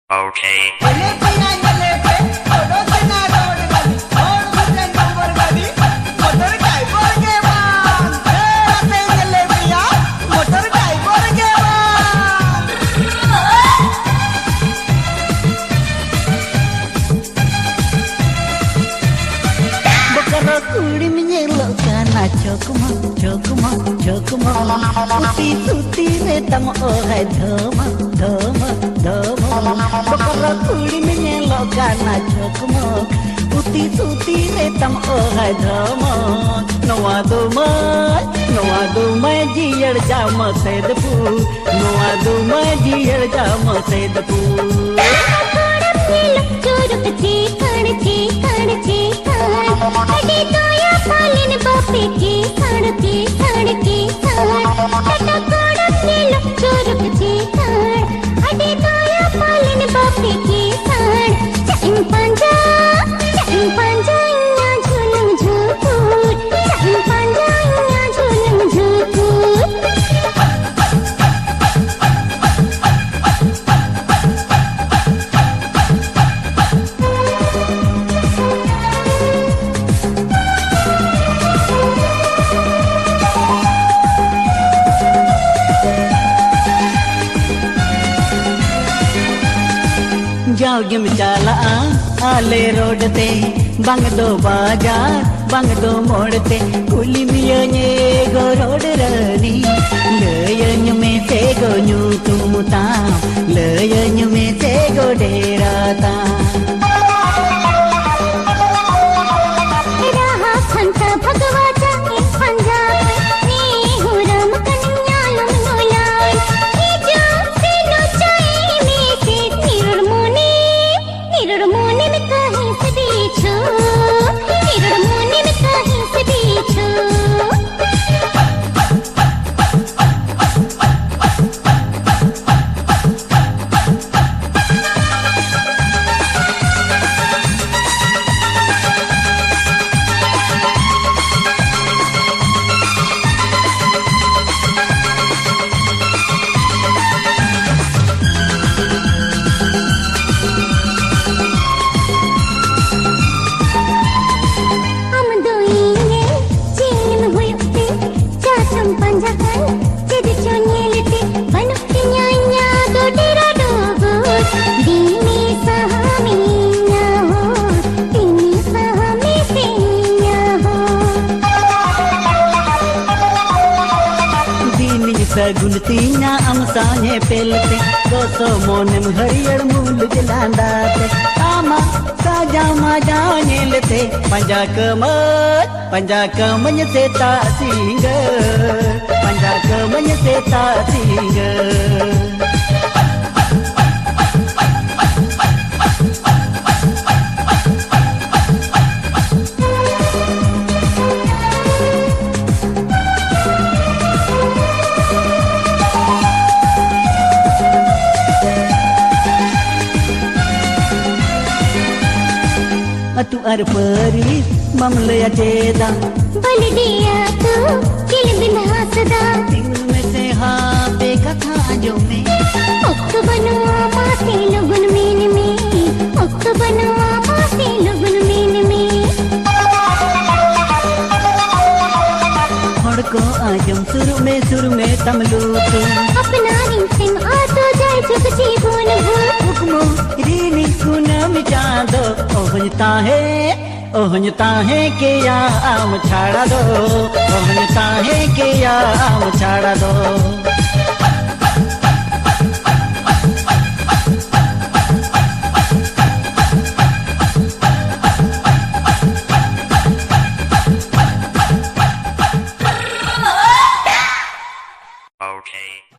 Okay. Chokma, tuti re tam o hai dhama, bakara kudi mene lokana chokma, tuti re tam o hai dhama, noa do mai jiyar jama sedpu, noa do mai jiyar jama sedpu. जाओ चला आले road ते बंग दो बाजार बंग दो मोड़ ते कुली मियने गो road runny lion में से गो न्यू तुमता लयन में से गो डेराता राहा संत भगवाचा पंजाब नी हुरम कन्यालम नोलाय की जो से नो चाय में से निर्मोनी में कहीं से बीचो निर्मोनी में कहीं से बीचो गुनतीना अमसाने पेलते दोसो मोनम हरियर मूल जलांदाते आमा साजा माजा नेलते पंजा कमन से तासिंग पंजा कमन से तासिंग तू अर परी ममले अचेदा बल दिया तू किल बिन हसदा दिल में से हाँ देखा था जो मैं उक्त बनवा मासे लगन में उक्त बनवा मासे लगन में को आजम सुर में तमलू तू अपना रिंसिम आ तो जाए जुग जीवन हुक्मो रीनी सुना मिटा दो ओहनता है के या आम छाड़ा दो ओहनता है के या आम छाड़ा दो